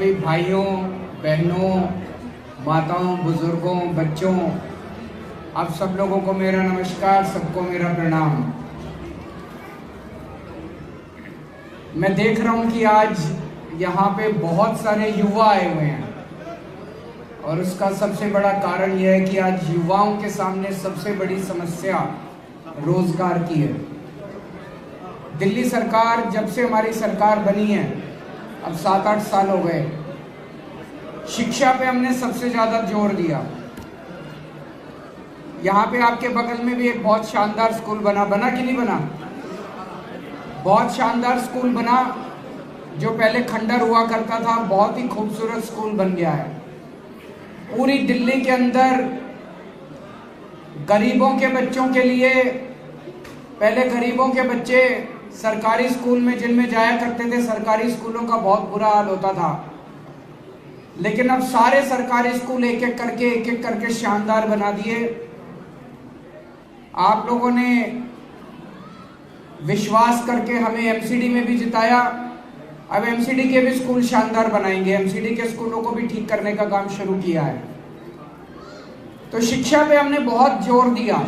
सभी भाइयों, बहनों, माताओं, बुजुर्गों, बच्चों, आप सब लोगों को मेरा नमस्कार, सबको मेरा प्रणाम। मैं देख रहा हूं कि आज यहाँ पे बहुत सारे युवा आए हुए हैं और उसका सबसे बड़ा कारण यह है कि आज युवाओं के सामने सबसे बड़ी समस्या रोजगार की है। दिल्ली सरकार, जब से हमारी सरकार बनी है, अब 7-8 साल हो गए, शिक्षा पे हमने सबसे ज्यादा जोर दिया। यहाँ पे आपके बगल में भी एक बहुत शानदार स्कूल बना कि नहीं बना? बहुत शानदार स्कूल बना, जो पहले खंडर हुआ करता था, बहुत ही खूबसूरत स्कूल बन गया है। पूरी दिल्ली के अंदर गरीबों के बच्चों के लिए, पहले गरीबों के बच्चे सरकारी स्कूल में जिनमें जाया करते थे, सरकारी स्कूलों का बहुत बुरा हाल होता था। लेकिन अब सारे सरकारी स्कूल एक एक करके शानदार बना दिए। आप लोगों ने विश्वास करके हमें एमसीडी में भी जिताया। अब एमसीडी के भी स्कूल शानदार बनाएंगे। एमसीडी के स्कूलों को भी ठीक करने का काम शुरू किया है। तो शिक्षा पे हमने बहुत जोर दिया।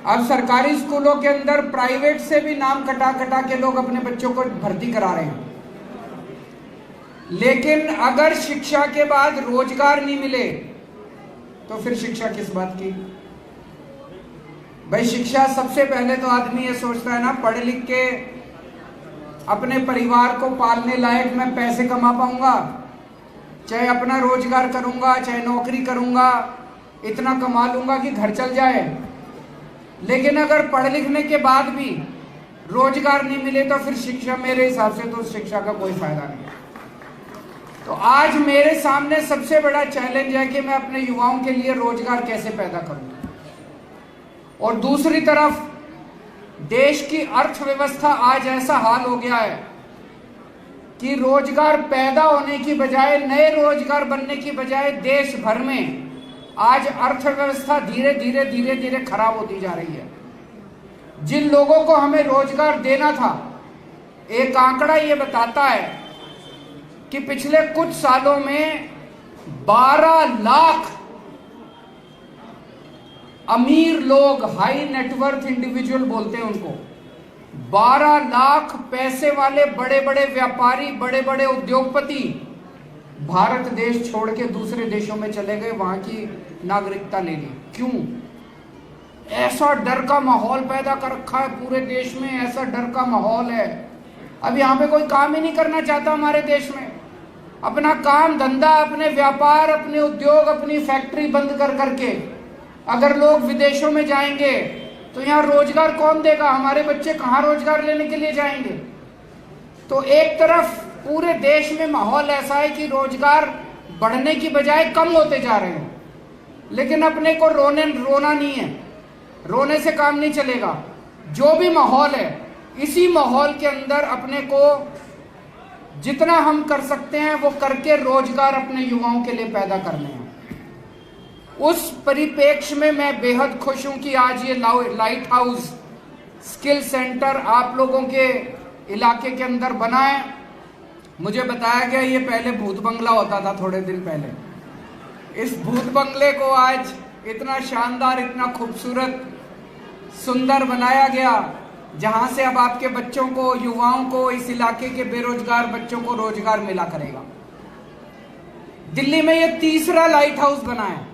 अब सरकारी स्कूलों के अंदर प्राइवेट से भी नाम कटा के लोग अपने बच्चों को भर्ती करा रहे हैं। लेकिन अगर शिक्षा के बाद रोजगार नहीं मिले तो फिर शिक्षा किस बात की? भाई, शिक्षा सबसे पहले तो आदमी ये सोचता है ना, पढ़ लिख के अपने परिवार को पालने लायक मैं पैसे कमा पाऊंगा, चाहे अपना रोजगार करूंगा, चाहे नौकरी करूंगा, इतना कमा लूंगा कि घर चल जाए। लेकिन अगर पढ़ लिखने के बाद भी रोजगार नहीं मिले तो फिर शिक्षा, मेरे हिसाब से तो शिक्षा का कोई फायदा नहीं है। तो आज मेरे सामने सबसे बड़ा चैलेंज है कि मैं अपने युवाओं के लिए रोजगार कैसे पैदा करूं। और दूसरी तरफ देश की अर्थव्यवस्था आज ऐसा हाल हो गया है कि रोजगार पैदा होने की बजाय, नए रोजगार बनने की बजाय देश भर में आज अर्थव्यवस्था धीरे धीरे खराब होती जा रही है। जिन लोगों को हमें रोजगार देना था, एक आंकड़ा ये बताता है कि पिछले कुछ सालों में 12 लाख अमीर लोग, हाई नेटवर्थ इंडिविजुअल बोलते हैं उनको, 12 लाख पैसे वाले बड़े बड़े व्यापारी, बड़े बड़े उद्योगपति भारत देश छोड़ के दूसरे देशों में चले गए, वहां की नागरिकता ले ली। क्यों? ऐसा डर का माहौल पैदा कर रखा है पूरे देश में, ऐसा डर का माहौल है। अब यहाँ पे कोई काम ही नहीं करना चाहता हमारे देश में। अपना काम धंधा, अपने व्यापार, अपने उद्योग, अपनी फैक्ट्री बंद करके अगर लोग विदेशों में जाएंगे तो यहाँ रोजगार कौन देगा? हमारे बच्चे कहाँ रोजगार लेने के लिए जाएंगे? तो एक तरफ पूरे देश में माहौल ऐसा है कि रोजगार बढ़ने की बजाय कम होते जा रहे हैं। लेकिन अपने को रोना नहीं है, रोने से काम नहीं चलेगा। जो भी माहौल है, इसी माहौल के अंदर अपने को जितना हम कर सकते हैं वो करके रोजगार अपने युवाओं के लिए पैदा करने हैं। उस परिप्रेक्ष्य में मैं बेहद खुश हूं कि आज ये लाइट हाउस स्किल सेंटर आप लोगों के इलाके के अंदर बना है। मुझे बताया गया ये पहले भूत बंगला होता था थोड़े दिन पहले। इस भूत बंगले को आज इतना शानदार, इतना खूबसूरत, सुंदर बनाया गया, जहां से अब आपके बच्चों को, युवाओं को, इस इलाके के बेरोजगार बच्चों को रोजगार मिला करेगा। दिल्ली में ये तीसरा लाइट हाउस बना है।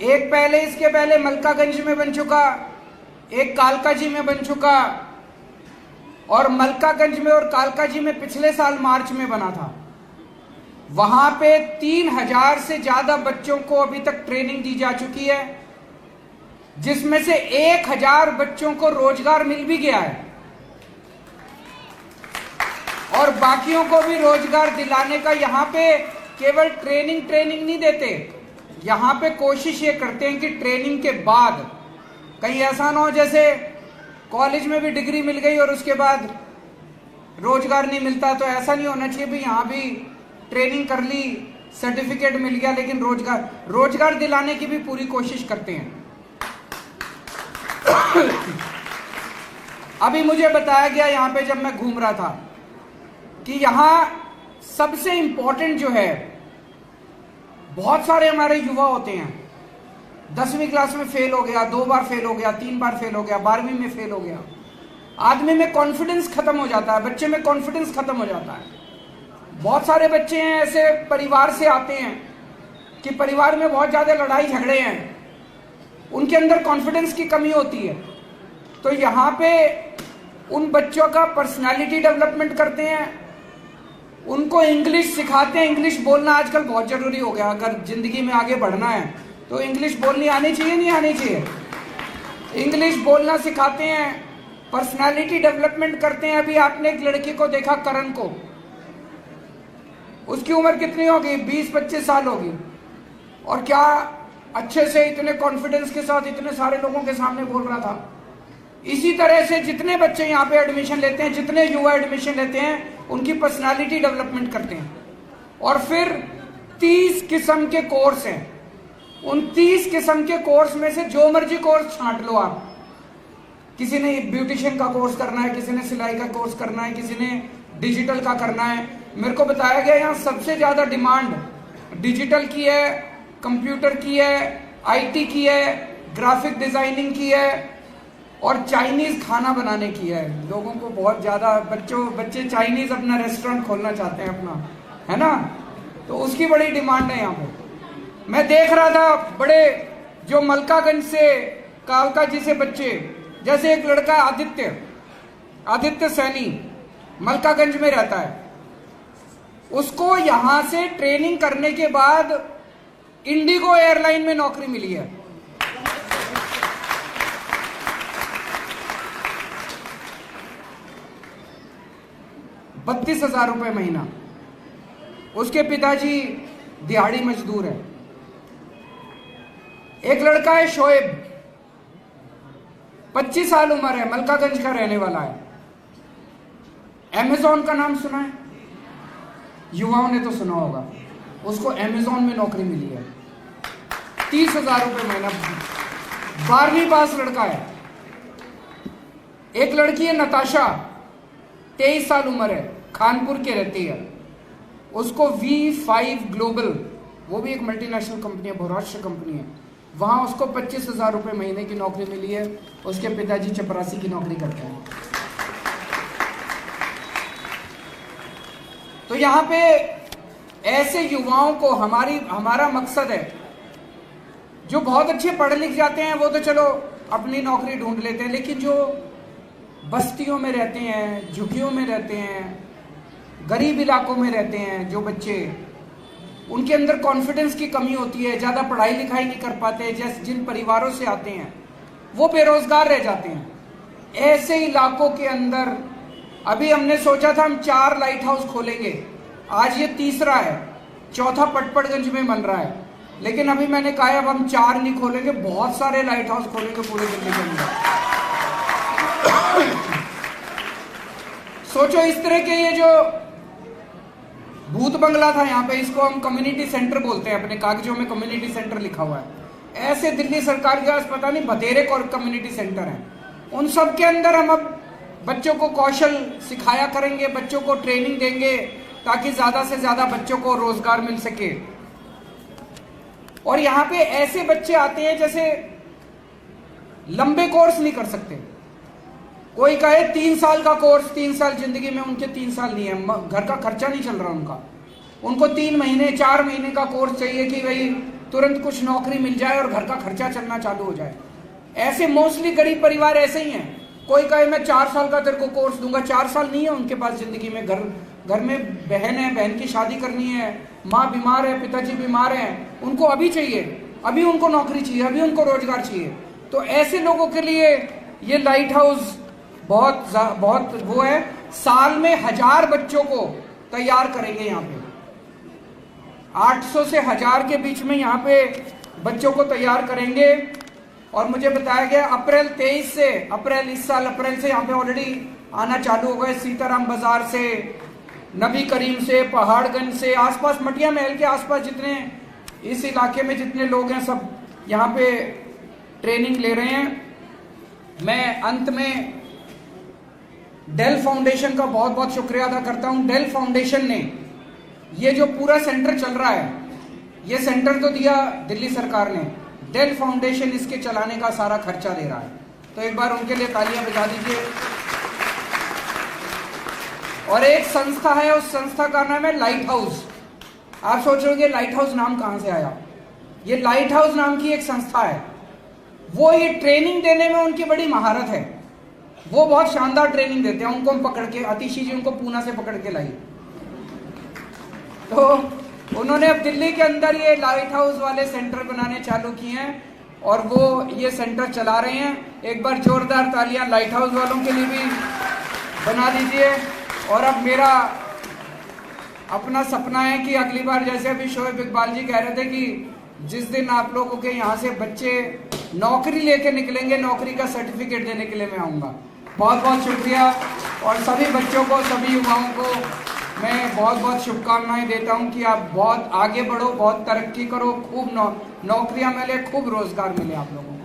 एक पहले, इसके पहले मलकागंज में बन चुका, एक कालकाजी में बन चुका, और मलकागंज में और कालकाजी में पिछले साल मार्च में बना था। वहां पे 3000 से ज्यादा बच्चों को अभी तक ट्रेनिंग दी जा चुकी है, जिसमें से 1000 बच्चों को रोजगार मिल भी गया है। और बाकियों को भी रोजगार दिलाने का, यहाँ पे केवल ट्रेनिंग नहीं देते, यहाँ पे कोशिश ये करते हैं कि ट्रेनिंग के बाद कहीं ऐसा ना हो जैसे कॉलेज में भी डिग्री मिल गई और उसके बाद रोजगार नहीं मिलता। तो ऐसा नहीं होना चाहिए भी यहाँ भी ट्रेनिंग कर ली, सर्टिफिकेट मिल गया, लेकिन रोजगार दिलाने की भी पूरी कोशिश करते हैं। अभी मुझे बताया गया यहाँ पे जब मैं घूम रहा था कि यहाँ सबसे इंपॉर्टेंट जो है, बहुत सारे हमारे युवा होते हैं 10वीं क्लास में फेल हो गया, 2 बार फेल हो गया, 3 बार फेल हो गया, 12वीं में फेल हो गया, आदमी में कॉन्फिडेंस खत्म हो जाता है, बच्चे में कॉन्फिडेंस खत्म हो जाता है। बहुत सारे बच्चे हैं ऐसे परिवार से आते हैं कि परिवार में बहुत ज्यादा लड़ाई झगड़े हैं, उनके अंदर कॉन्फिडेंस की कमी होती है। तो यहाँ पे उन बच्चों का पर्सनालिटी डेवलपमेंट करते हैं, उनको इंग्लिश सिखाते हैं। इंग्लिश बोलना आजकल बहुत जरूरी हो गया, अगर जिंदगी में आगे बढ़ना है तो इंग्लिश बोलनी आनी चाहिए, नहीं आनी चाहिए? इंग्लिश बोलना सिखाते हैं, पर्सनालिटी डेवलपमेंट करते हैं। अभी आपने एक लड़की को देखा, करण को, उसकी उम्र कितनी होगी? 20-25 साल होगी, और क्या अच्छे से इतने कॉन्फिडेंस के साथ इतने सारे लोगों के सामने बोल रहा था। इसी तरह से जितने बच्चे यहाँ पे एडमिशन लेते हैं, जितने युवा एडमिशन लेते हैं, उनकी पर्सनालिटी डेवलपमेंट करते हैं। और फिर 30 किस्म के कोर्स हैं, उन 30 किस्म के कोर्स में से जो मर्जी कोर्स छांट लो आप। किसी ने ब्यूटिशियन का कोर्स करना है, किसी ने सिलाई का कोर्स करना है, किसी ने डिजिटल का करना है। मेरे को बताया गया यहाँ सबसे ज्यादा डिमांड डिजिटल की है, कंप्यूटर की है, आईटी की है, ग्राफिक डिजाइनिंग की है, और चाइनीज खाना बनाने की है। लोगों को बहुत ज्यादा बच्चे चाइनीज अपना रेस्टोरेंट खोलना चाहते हैं अपना, है ना? तो उसकी बड़ी डिमांड है यहाँ पे। मैं देख रहा था बड़े जो मलकागंज से, कालका जी से बच्चे, जैसे एक लड़का आदित्य सैनी मलकागंज में रहता है, उसको यहां से ट्रेनिंग करने के बाद इंडिगो एयरलाइन में नौकरी मिली है। ₹32,000 महीना। उसके पिताजी दिहाड़ी मजदूर है। एक लड़का है शोएब, 25 साल उम्र है, मलकागंज का रहने वाला है। अमेजॉन का नाम सुना है? युवाओं ने तो सुना होगा। उसको अमेजॉन में नौकरी मिली है, ₹30,000 महीना, 12वीं पास लड़का है। एक लड़की है नताशा, 23 साल उम्र है, कानपुर के रहती है। उसको V5 ग्लोबल, वो भी एक मल्टीनेशनल कंपनी है, बहुराष्ट्रीय कंपनी है, वहां उसको ₹25,000 महीने की नौकरी मिली है। उसके पिताजी चपरासी की नौकरी करते हैं। तो यहाँ पे ऐसे युवाओं को हमारा मकसद है, जो बहुत अच्छे पढ़ लिख जाते हैं वो तो चलो अपनी नौकरी ढूंढ लेते हैं, लेकिन जो बस्तियों में रहते हैं, झुग्गियों में रहते हैं, गरीब इलाकों में रहते हैं जो बच्चे, उनके अंदर कॉन्फिडेंस की कमी होती है, ज्यादा पढ़ाई लिखाई नहीं कर पाते, जैसे जिन परिवारों से आते हैं वो बेरोजगार रह जाते हैं। ऐसे इलाकों के अंदर अभी हमने सोचा था हम 4 लाइट हाउस खोलेंगे, आज ये तीसरा है, चौथा पटपड़गंज में बन रहा है। लेकिन अभी मैंने कहा अब हम 4 नहीं खोलेंगे, बहुत सारे लाइट हाउस खोलेंगे पूरे दिल्ली के अंदर। सोचो इस तरह के, ये जो भूत बंगला था यहाँ पे, इसको हम कम्युनिटी सेंटर बोलते हैं, अपने कागजों में कम्युनिटी सेंटर लिखा हुआ है। ऐसे दिल्ली सरकार के पास पता नहीं बतेरे कम्युनिटी सेंटर हैं। उन सब के अंदर हम अब बच्चों को कौशल सिखाया करेंगे, बच्चों को ट्रेनिंग देंगे, ताकि ज्यादा से ज्यादा बच्चों को रोजगार मिल सके। और यहाँ पे ऐसे बच्चे आते हैं जैसे लंबे कोर्स नहीं कर सकते। कोई कहे 3 साल का कोर्स, 3 साल जिंदगी में उनके 3 साल नहीं है, घर का खर्चा नहीं चल रहा उनका। उनको 3 महीने 4 महीने का कोर्स चाहिए कि भाई तुरंत कुछ नौकरी मिल जाए और घर का खर्चा चलना चालू हो जाए। ऐसे मोस्टली गरीब परिवार ऐसे ही हैं। कोई कहे मैं 4 साल का तेरे को कोर्स दूंगा, 4 साल नहीं है उनके पास जिंदगी में। घर में बहन है, बहन की शादी करनी है, माँ बीमार है, पिताजी बीमार हैं, उनको अभी चाहिए, अभी उनको नौकरी चाहिए, अभी उनको रोजगार चाहिए। तो ऐसे लोगों के लिए ये लाइट हाउस बहुत वो है। साल में 1000 बच्चों को तैयार करेंगे यहाँ पे, 800 से 1000 के बीच में यहाँ पे बच्चों को तैयार करेंगे। और मुझे बताया गया अप्रैल 23 से, इस साल अप्रैल से यहाँ पे ऑलरेडी आना चालू हो गए। सीताराम बाजार से, नबी करीम से, पहाड़गंज से, आसपास मटिया महल के आसपास जितने इस इलाके में जितने लोग हैं सब यहाँ पे ट्रेनिंग ले रहे हैं। मैं अंत में डेल फाउंडेशन का बहुत बहुत शुक्रिया अदा करता हूं। डेल फाउंडेशन ने ये जो पूरा सेंटर चल रहा है, ये सेंटर तो दिया दिल्ली सरकार ने, डेल फाउंडेशन इसके चलाने का सारा खर्चा दे रहा है। तो एक बार उनके लिए तालियां बजा दीजिए। और एक संस्था है, उस संस्था का नाम है लाइट हाउस। आप सोच रहे हो लाइट हाउस नाम कहां से आया? ये लाइट हाउस नाम की एक संस्था है। वो ये ट्रेनिंग देने में उनकी बड़ी महारत है, वो बहुत शानदार ट्रेनिंग देते हैं। उनको हम पकड़ के, आतिशी जी उनको पूना से पकड़ के लाई, तो उन्होंने अब दिल्ली के अंदर ये लाइट हाउस वाले सेंटर बनाने चालू किए हैं और वो ये सेंटर चला रहे हैं। एक बार जोरदार तालियां लाइट हाउस वालों के लिए भी बना दीजिए। और अब मेरा अपना सपना है कि अगली बार, जैसे अभी शोएब इकबाल जी कह रहे थे कि जिस दिन आप लोगों के यहाँ से बच्चे नौकरी लेके निकलेंगे, नौकरी का सर्टिफिकेट देने के लिए मैं आऊँगा। बहुत बहुत शुक्रिया। और सभी बच्चों को, सभी युवाओं को मैं बहुत बहुत शुभकामनाएं देता हूं कि आप बहुत आगे बढ़ो, बहुत तरक्की करो, खूब नौकरियां मिले, खूब रोजगार मिले आप लोगों को।